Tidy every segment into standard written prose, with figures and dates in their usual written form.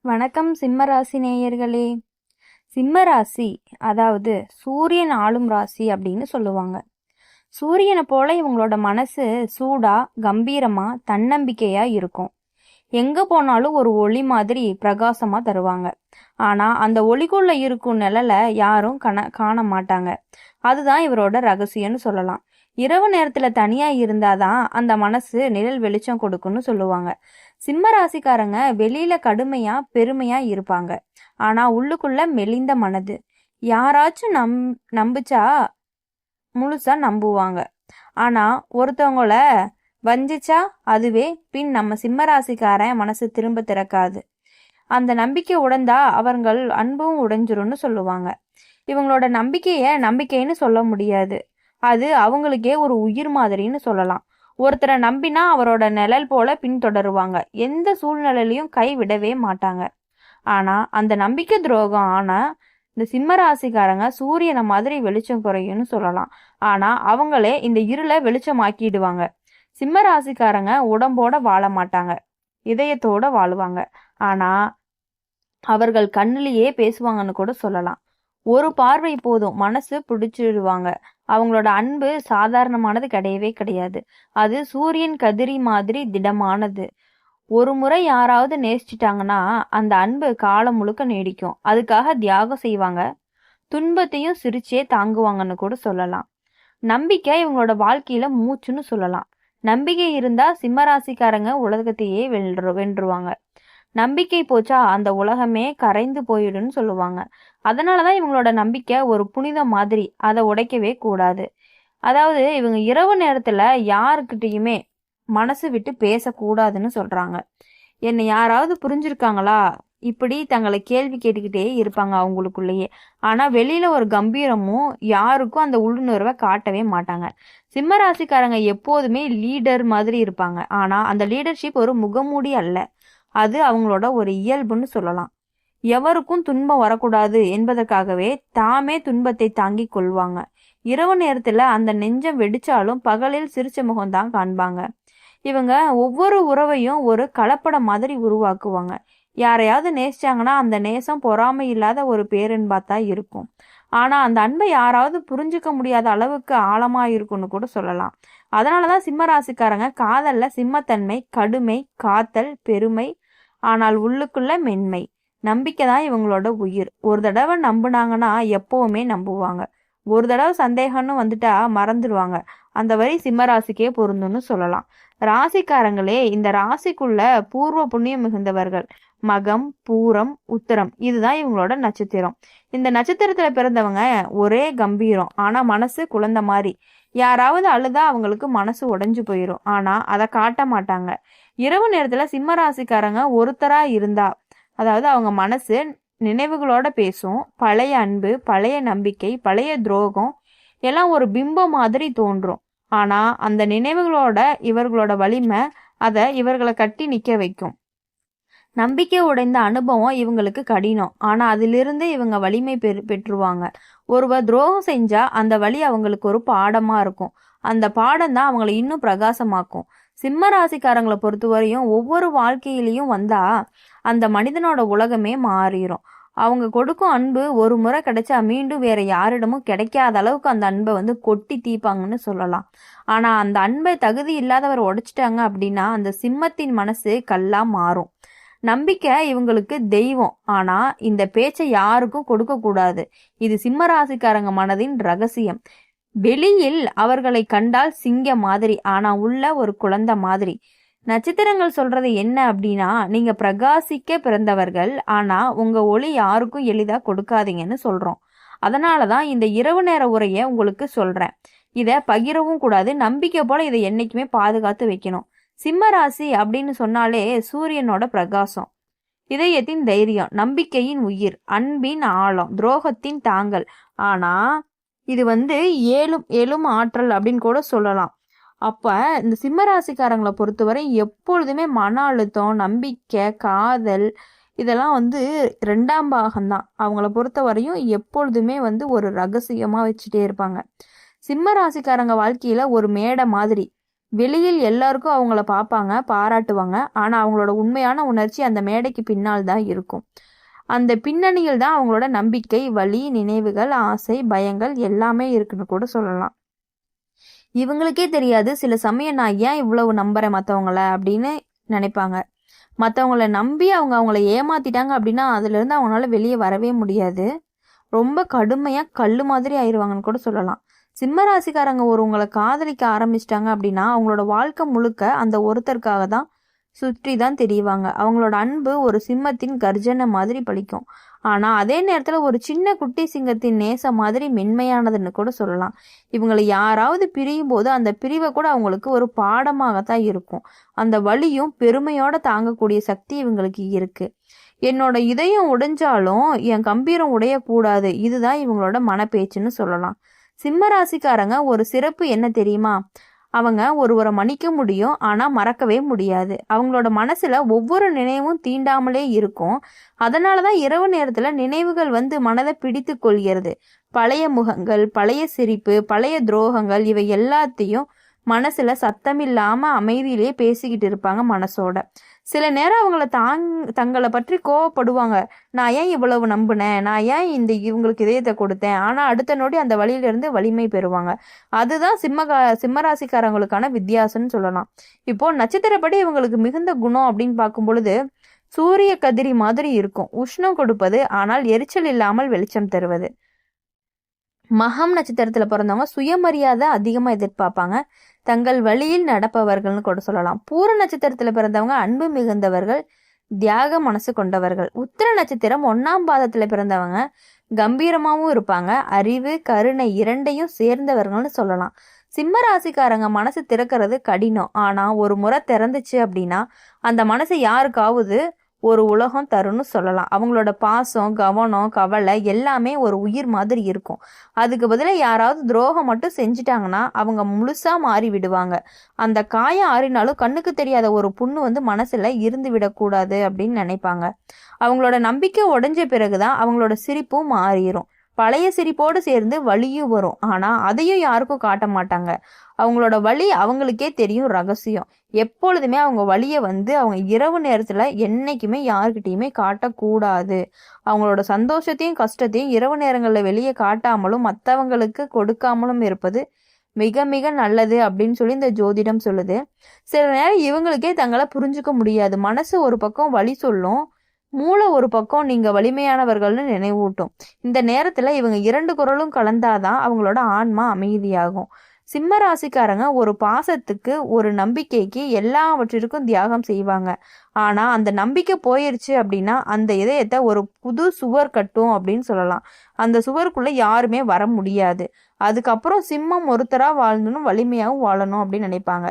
வணக்கம் சிம்மராசி நேயர்களே. சிம்மராசி அதாவது சூரியன் ஆளும் ராசி அப்படின்னு சொல்லுவாங்க. சூரியனை போல இவங்களோட மனசு சூடா, கம்பீரமா, தன்னம்பிக்கையா இருக்கும். எங்க போனாலும் ஒரு ஒளி மாதிரி பிரகாசமா தருவாங்க. ஆனா அந்த ஒளிக்குள்ள இருக்கும் நிழல யாரும் காண மாட்டாங்க. அதுதான் இவரோட ரகசியம்னு சொல்லலாம். இரவு நேரத்துல தனியா இருந்தாதான் அந்த மனசு நிழல் வெளிச்சம் கொடுக்கும்னு சொல்லுவாங்க. சிம்ம ராசிக்காரங்க வெளியில கடுமையா பெருமையா இருப்பாங்க. ஆனா உள்ளுக்குள்ள மெலிந்த மனது. யாராச்சும் நம்புச்சா முழுசா நம்புவாங்க. ஆனா ஒருத்தவங்கள வஞ்சிச்சா அதுவே பின் நம்ம சிம்ம ராசிக்காரன் மனசு திரும்ப திறக்காது. அந்த நம்பிக்கை உடைந்தா அவர்கள் அன்பும் உடைஞ்சிரும்னு சொல்லுவாங்க. இவங்களோட நம்பிக்கைன்னு சொல்ல முடியாது. அது அவங்களுக்கே ஒரு உயிர் மாதிரின்னு சொல்லலாம். ஒருத்தரை நம்பினா அவரோட நிழல் போல பின்தொடருவாங்க. எந்த சூழ்நிலையிலையும் கை விடவே மாட்டாங்க. ஆனா அந்த நம்பிக்கை துரோகம் ஆனா இந்த சிம்ம ராசிக்காரங்க சூரியனை மாதிரி வெளிச்சம் குறையும்னு சொல்லலாம். ஆனா அவங்களே இந்த இருளை வெளிச்சமாக்கிடுவாங்க. சிம்ம ராசிக்காரங்க உடம்போட வாழ மாட்டாங்க, இதயத்தோட வாழுவாங்க. ஆனா அவர்கள் கண்ணிலேயே பேசுவாங்கன்னு கூட சொல்லலாம். ஒரு பார்வை போதும் மனசு பிடிச்சிடுவாங்க. அவங்களோட அன்பு சாதாரணமானது கிடையவே கிடையாது. அது சூரியன் கதிரி மாதிரி திடமானது. ஒரு முறை யாராவது நேசிச்சிட்டாங்கன்னா அந்த அன்பு காலம் முழுக்க நீடிக்கும். அதுக்காக தியாகம் செய்வாங்க. துன்பத்தையும் சிரிச்சே தாங்குவாங்கன்னு கூட சொல்லலாம். நம்பிக்கை இவங்களோட வாழ்க்கையில மூச்சுன்னு சொல்லலாம். நம்பிக்கை இருந்தா சிம்மராசிக்காரங்க உலகத்தையே வென்றுவாங்க. நம்பிக்கை போச்சா அந்த உலகமே கரைந்து போயிடுன்னு சொல்லுவாங்க. அதனாலதான் இவங்களோட நம்பிக்கை ஒரு புனிதம் மாதிரி. அதை உடைக்கவே கூடாது. அதாவது இவங்க இரவு நேரத்துல யாருக்கிட்டையுமே மனசு விட்டு பேசக்கூடாதுன்னு சொல்றாங்க. என்னை யாராவது புரிஞ்சிருக்காங்களா இப்படி தங்களை கேள்வி கேட்டுக்கிட்டே இருப்பாங்க அவங்களுக்குள்ளேயே. ஆனா வெளியில ஒரு கம்பீரமும் யாருக்கும் அந்த உள்ளுணர்வை காட்டவே மாட்டாங்க. சிம்ம ராசிக்காரங்க எப்போதுமே லீடர் மாதிரி இருப்பாங்க. ஆனா அந்த லீடர்ஷிப் ஒரு முகமூடி அல்ல, அது அவங்களோட ஒரு இயல்புன்னு சொல்லலாம். எவருக்கும் துன்பம் வரக்கூடாது என்பதற்காகவே தாமே துன்பத்தை தாங்கி கொள்வாங்க. இரவு நேரத்துல அந்த நெஞ்சம் வெடிச்சாலும் பகலில் சிரிச்ச முகம்தான் காண்பாங்க. இவங்க ஒவ்வொரு உறவையும் ஒரு கலப்படம் மாதிரி உருவாக்குவாங்க. யாரையாவது நேசிச்சாங்கன்னா அந்த நேசம் பொறாமை இல்லாத ஒரு பேரன்பாத்தான் இருக்கும். ஆனா அந்த அன்பை யாராவது புரிஞ்சுக்க முடியாத அளவுக்கு ஆழமா இருக்கும்னு கூட சொல்லலாம். அதனாலதான் சிம்ம ராசிக்காரங்க காதல்ல சிம்மத்தன்மை, கடுமை, காத்தல், பெருமை, ஆனால் உள்ளுக்குள்ள மென்மை. நம்பிக்கை தான் இவங்களோட உயிர். ஒரு தடவை நம்புனாங்கன்னா எப்பவுமே நம்புவாங்க. ஒரு தடவை சந்தேகம்னு வந்துட்டா மறந்துடுவாங்க. அந்த வரி சிம்ம ராசிக்கே பொருந்தும்னு சொல்லலாம். ராசிக்காரங்களே இந்த ராசிக்குள்ள பூர்வ புண்ணியம் மிகுந்தவர்கள். மகம், பூரம், உத்தரம் இதுதான் இவங்களோட நட்சத்திரம். இந்த நட்சத்திரத்துல பிறந்தவங்க ஒரே கம்பீரம், ஆனா மனசு குழந்தை மாதிரி. யாராவது அழுதா அவங்களுக்கு மனசு உடைஞ்சு போயிடும். ஆனா அதை காட்ட மாட்டாங்க. இரவு நேரத்துல சிம்ம ராசிக்காரங்க ஒருத்தரா இருந்தா அதாவது அவங்க மனசு நினைவுகளோட பேசும். பழைய அன்பு, பழைய நம்பிக்கை, பழைய துரோகம் எல்லாம் ஒரு பிம்பம் மாதிரி தோன்றும். ஆனா அந்த நினைவுகளோட இவர்களோட வலிமை அதை இவர்களை கட்டி நிக்க வைக்கும். நம்பிக்கை உடைந்த அனுபவம் இவங்களுக்கு கடினம். ஆனா அதிலிருந்து இவங்க வலிமை பெற்றுவாங்க. ஒருவர் துரோகம் செஞ்சா அந்த வலி அவங்களுக்கு ஒரு பாடமா இருக்கும். அந்த பாடம் தான் அவங்களை இன்னும் பிரகாசமாக்கும். சிம்ம ராசிக்காரங்களை பொறுத்தவரையும் ஒவ்வொரு வாழ்க்கையிலையும் வந்தா அந்த மனிதனோட உலகமே மாறிடும். அவங்க கொடுக்கும் அன்பு ஒரு முறை கிடைச்சா மீண்டும் வேற யாரிடமும் கிடைக்காத அளவுக்கு அந்த அன்பை கொட்டி தீப்பாங்கன்னு சொல்லலாம். ஆனா அந்த அன்பை தகுதி இல்லாதவர் உடைச்சிட்டாங்க அப்படின்னா அந்த சிம்மத்தின் மனசு கல்லா மாறும். நம்பிக்கை இவங்களுக்கு தெய்வம். ஆனா இந்த பேச்சை யாருக்கும் கொடுக்க கூடாது. இது சிம்ம ராசிக்காரங்க மனதின் ரகசியம். வெளியில் அவர்களை கண்டால் சிங்க மாதிரி, ஆனா உள்ள ஒரு குழந்தை மாதிரி. நட்சத்திரங்கள் சொல்றது என்ன அப்படின்னா, நீங்க பிரகாசிக்க பிறந்தவர்கள், ஆனா உங்க ஒளி யாருக்கும் எளிதா கொடுக்காதீங்கன்னு சொல்றோம். அதனாலதான் இந்த இரவு நேர உரைய உங்களுக்கு சொல்றேன். இத பகிரவும் கூடாது. நம்பிக்கை போல இதை என்னைக்குமே பாதுகாத்து வைக்கணும். சிம்ம ராசி அப்படின்னு சொன்னாலே சூரியனோட பிரகாசம், இதயத்தின் தைரியம், நம்பிக்கையின் உயிர், அன்பின் ஆழம், துரோகத்தின் தாங்கல். ஆனா இது ஏழும் ஆற்றல் அப்படின்னு கூட சொல்லலாம். அப்ப இந்த சிம்ம ராசிக்காரங்களை பொறுத்தவரை எப்பொழுதுமே மன அழுத்தம், நம்பிக்கை, காதல் இதெல்லாம் ரெண்டாம் பாகம்தான். அவங்கள பொறுத்தவரையும் எப்பொழுதுமே ஒரு ரகசியமா வச்சுட்டே இருப்பாங்க. சிம்ம ராசிக்காரங்க வாழ்க்கையில ஒரு மேடை மாதிரி. வெளியில் எல்லாருக்கும் அவங்கள பார்ப்பாங்க, பாராட்டுவாங்க. ஆனா அவங்களோட உண்மையான உணர்ச்சி அந்த மேடைக்கு பின்னால் தான் இருக்கும். அந்த பின்னணியில் தான் அவங்களோட நம்பிக்கை, வலி, நினைவுகள், ஆசை, பயங்கள் எல்லாமே இருக்குன்னு கூட சொல்லலாம். இவங்களுக்கே தெரியாது சில சமயம் நான் ஏன் இவ்வளவு நம்புறேன் மற்றவங்கள அப்படின்னு நினைப்பாங்க. மற்றவங்கள நம்பி அவங்கள ஏமாத்திட்டாங்க அப்படின்னா அதுலேருந்து அவங்களால வெளியே வரவே முடியாது. ரொம்ப கடுமையாக கல் மாதிரி ஆயிடுவாங்கன்னு கூட சொல்லலாம். சிம்ம ராசிக்காரங்க ஒருவங்களை காதலிக்க ஆரம்பிச்சிட்டாங்க அப்படின்னா அவங்களோட வாழ்க்கை முழுக்க அந்த ஒருத்தருக்காக தான் சுற்றி தான் தெரிவாங்க. அவங்களோட அன்பு ஒரு சிம்மத்தின் கர்ஜனை மாதிரி பலிக்கும். ஆனால் அதே நேரத்தில் ஒரு சின்ன குட்டி சிங்கத்தின் நேசம் மாதிரி மென்மையானதுன்னு கூட சொல்லலாம். இவங்களை யாராவது பிரியும் போது அந்த பிரிவை கூட அவங்களுக்கு ஒரு பாடமாகத்தான் இருக்கும். அந்த வலியும் பெருமையோட தாங்கக்கூடிய சக்தி இவங்களுக்கு இருக்கு. என்னோட இதயம் உடைஞ்சாலும் என் கம்பீரம் உடையக்கூடாது, இதுதான் இவங்களோட மனப்பேச்சுன்னு சொல்லலாம். சிம்ம ராசிக்காரங்க ஒரு சிறப்பு என்ன தெரியுமா? அவங்க ஒருவரை மன்னிக்க முடியும், ஆனால் மறக்கவே முடியாது. அவங்களோட மனசுல ஒவ்வொரு நினைவும் தீண்டாமலே இருக்கும். அதனால தான் இரவு நேரத்துல நினைவுகள் வந்து மனதை பிடித்து கொள்கிறது. பழைய முகங்கள், பழைய சிரிப்பு, பழைய துரோகங்கள், இவை எல்லாத்தையும் மனசுல சத்தமில்லாம அமைதியிலேயே பேசிக்கிட்டு இருப்பாங்க மனசோட. சில நேரம் அவங்கள தங்களை பற்றி கோவப்படுவாங்க. நான் ஏன் இவ்வளவு நம்பினேன், நான் ஏன் இவங்களுக்கு இதயத்தை கொடுத்தேன். ஆனா அடுத்த நொடி அந்த வழியிலிருந்து வலிமை பெறுவாங்க. அதுதான் சிம்மராசிக்காரங்களுக்கான வித்தியாசம்னு சொல்லலாம். இப்போ நட்சத்திரப்படி இவங்களுக்கு மிகுந்த குணம் அப்படின்னு பார்க்கும் பொழுது சூரிய கதிரி மாதிரி இருக்கும். உஷ்ணம் கொடுப்பது, ஆனால் எரிச்சல் இல்லாமல் வெளிச்சம் தருவது. மகம் நட்சத்திரத்துல பிறந்தவங்க சுயமரியாதை அதிகமா எதிர்பார்ப்பாங்க. தங்கள் வழியில் நடப்பவர்கள்னு கூட சொல்லலாம். பூர நட்சத்திரத்துல பிறந்தவங்க அன்பு மிகுந்தவர்கள், தியாக மனசு கொண்டவர்கள். உத்திர நட்சத்திரம் 1ஆம் பாதத்துல பிறந்தவங்க கம்பீரமாவும் இருப்பாங்க. அறிவு, கருணை இரண்டையும் சேர்ந்தவர்கள்னு சொல்லலாம். சிம்ம ராசிக்காரங்க மனசு திறக்கிறது கடினம். ஆனா ஒரு முறை திறந்துச்சு அப்படின்னா அந்த மனசை யாருக்காவது ஒரு உலகம் தருன்னு சொல்லலாம். அவங்களோட பாசம், கவனம், கவலை எல்லாமே ஒரு உயிர் மாதிரி இருக்கும். அதுக்கு பதிலாக யாராவது துரோகம் மட்டும் செஞ்சிட்டாங்கன்னா அவங்க முழுசா மாறி விடுவாங்க. அந்த காயம் ஆறினாலும் கண்ணுக்கு தெரியாத ஒரு புண்ணு வந்து மனசுல இருந்து விடக்கூடாது அப்படின்னு நினைப்பாங்க. அவங்களோட நம்பிக்கை உடைஞ்ச பிறகுதான் அவங்களோட சிரிப்பும் மாறிடும். பழைய சிரிப்போடு சேர்ந்து வலியும் வரும். ஆனா அதையும் யாருக்கும் காட்ட மாட்டாங்க. அவங்களோட வலி அவங்களுக்கே தெரியும், ரகசியம். எப்பொழுதுமே அவங்க வலியை வந்து அவங்க இரவு நேரத்துல என்னைக்குமே யாருக்கிட்டையுமே காட்டக்கூடாது. அவங்களோட சந்தோஷத்தையும் கஷ்டத்தையும் இரவு நேரங்கள்ல வெளியே காட்டாமலும் மற்றவங்களுக்கு கொடுக்காமலும் இருப்பது மிக மிக நல்லது அப்படின்னு சொல்லி இந்த ஜோதிடம் சொல்லுது. சில நேரம் இவங்களுக்கே தங்களை புரிஞ்சுக்க முடியாது. மனசு ஒரு பக்கம் வலி சொல்லும், மூளை ஒரு பக்கம் நீங்க வலிமையானவர்கள்னு நினைவூட்டும். இந்த நேரத்துல இவங்க 2 குரலும் கலந்தாதான் அவங்களோட ஆன்மா அமைதியாகும். சிம்ம ராசிக்காரங்க ஒரு பாசத்துக்கு, ஒரு நம்பிக்கைக்கு, எல்லாவற்றிற்கும் தியாகம் செய்வாங்க. ஆனா அந்த நம்பிக்கை போயிருச்சு அப்படின்னா அந்த இதயத்தை ஒரு புது சுவர் கட்டும் அப்படின்னு சொல்லலாம். அந்த சுவருக்குள்ள யாருமே வர முடியாது. அதுக்கப்புறம் சிம்மம் ஒருத்தரா வாழ்ந்தனும் வலிமையாகவும் வாழணும் அப்படின்னு நினைப்பாங்க.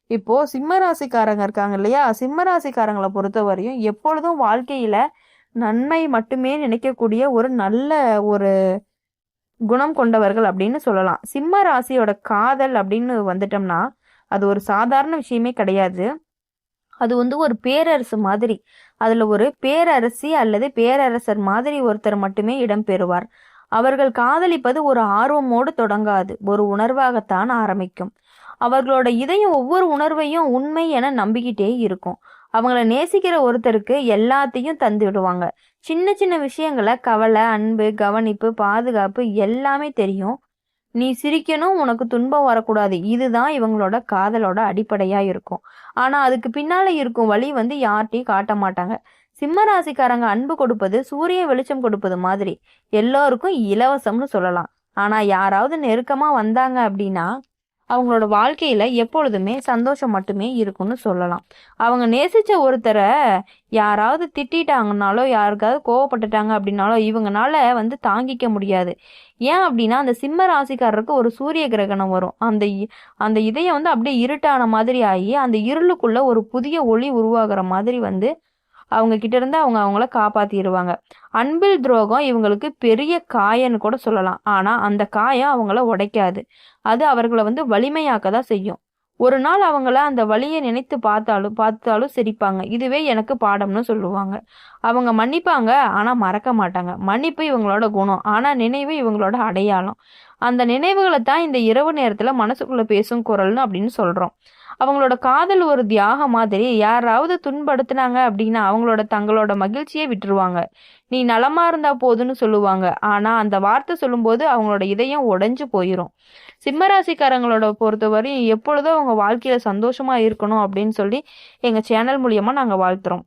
இப்போ சிம்ம ராசிக்காரங்க இருக்காங்க இல்லையா, சிம்ம ராசிக்காரங்களை பொறுத்தவரையும் எப்பொழுதும் வாழ்க்கையில நன்மை மட்டுமே நினைக்கக்கூடிய ஒரு நல்ல ஒரு குணம் கொண்டவர்கள் அப்படின்னு சொல்லலாம். சிம்ம ராசியோட காதல் அப்படின்னு வந்துட்டோம்னா அது ஒரு சாதாரண விஷயமே கிடையாது. அது வந்து ஒரு பேரரசு மாதிரி. அதுல ஒரு பேரரசி அல்லது பேரரசர் மாதிரி ஒருத்தர் மட்டுமே இடம் பெறுவார். அவர்கள் காதலிப்பது ஒரு ஆர்வமோடு தொடங்காது, ஒரு உணர்வாகத்தான் ஆரம்பிக்கும். அவர்களோட இதயம் ஒவ்வொரு உணர்வையும் உண்மை என நம்பிக்கிட்டே இருக்கும். அவங்கள நேசிக்கிற ஒருத்தருக்கு எல்லாத்தையும் தந்து விடுவாங்க. சின்ன சின்ன விஷயங்களை, கவலை, அன்பு, கவனிப்பு, பாதுகாப்பு எல்லாமே தெரியும். நீ சிரிக்கணும், உனக்கு துன்பம் வரக்கூடாது, இதுதான் இவங்களோட காதலோட அடிப்படையா இருக்கும். ஆனா அதுக்கு பின்னால இருக்கும் வழி வந்து யார்ட்டையும் காட்ட மாட்டாங்க. சிம்ம ராசிக்காரங்க அன்பு கொடுப்பது சூரிய வெளிச்சம் கொடுப்பது மாதிரி எல்லோருக்கும் இலவசம்னு சொல்லலாம். ஆனா யாராவது நெருக்கமா வந்தாங்க அப்படின்னா அவங்களோட வாழ்க்கையில எப்பொழுதுமே சந்தோஷம் மட்டுமே இருக்கும்னு சொல்லலாம். அவங்க நேசிச்ச ஒருத்தரை யாராவது திட்டாங்கனாலோ, யாருக்காவது கோவப்பட்டுட்டாங்க அப்படின்னாலோ இவங்கனால வந்து தாங்கிக்க முடியாது. ஏன் அப்படின்னா அந்த சிம்ம ராசிக்காரருக்கு ஒரு சூரிய கிரகணம் வரும். அந்த இதயம் வந்து அப்படியே இருட்டான மாதிரி ஆகி அந்த இருளுக்குள்ள ஒரு புதிய ஒளி உருவாகிற மாதிரி வந்து அவங்க கிட்ட இருந்து அவங்கள காப்பாத்திடுவாங்க. அன்பில் துரோகம் இவங்களுக்கு பெரிய காயன்னு கூட சொல்லலாம். ஆனா அந்த காயம் அவங்கள உடைக்காது. அது அவர்களை வந்து வலிமையாக்க தான் செய்யும். ஒரு நாள் அவங்கள அந்த வலியை நினைத்து பார்த்தாலும் சிரிப்பாங்க. இதுவே எனக்கு பாடம்னு சொல்லுவாங்க. அவங்க மன்னிப்பாங்க, ஆனா மறக்க மாட்டாங்க. மன்னிப்பு இவங்களோட குணம், ஆனா நினைவு இவங்களோட அடையாளம். அந்த நினைவுகளை தான் இந்த இரவு நேரத்துல மனசுக்குள்ள பேசும் குரல்னு அப்படின்னு சொல்றோம். அவங்களோட காதல் ஒரு தியாகம் மாதிரி. யாராவது துன்படுத்துனாங்க அப்படின்னா தங்களோட மகிழ்ச்சியை விட்டுருவாங்க. நீ நலமா இருந்தா போதுன்னு சொல்லுவாங்க. ஆனா அந்த வார்த்தை சொல்லும்போது அவங்களோட இதயம் உடைஞ்சு போயிரும். சிம்மராசிக்காரங்களோட பொறுத்தவரையும் எப்பொழுதும் அவங்க வாழ்க்கையில சந்தோஷமா இருக்கணும் அப்படின்னு சொல்லி எங்க சேனல் மூலியமா நாங்க வாழ்த்துறோம்.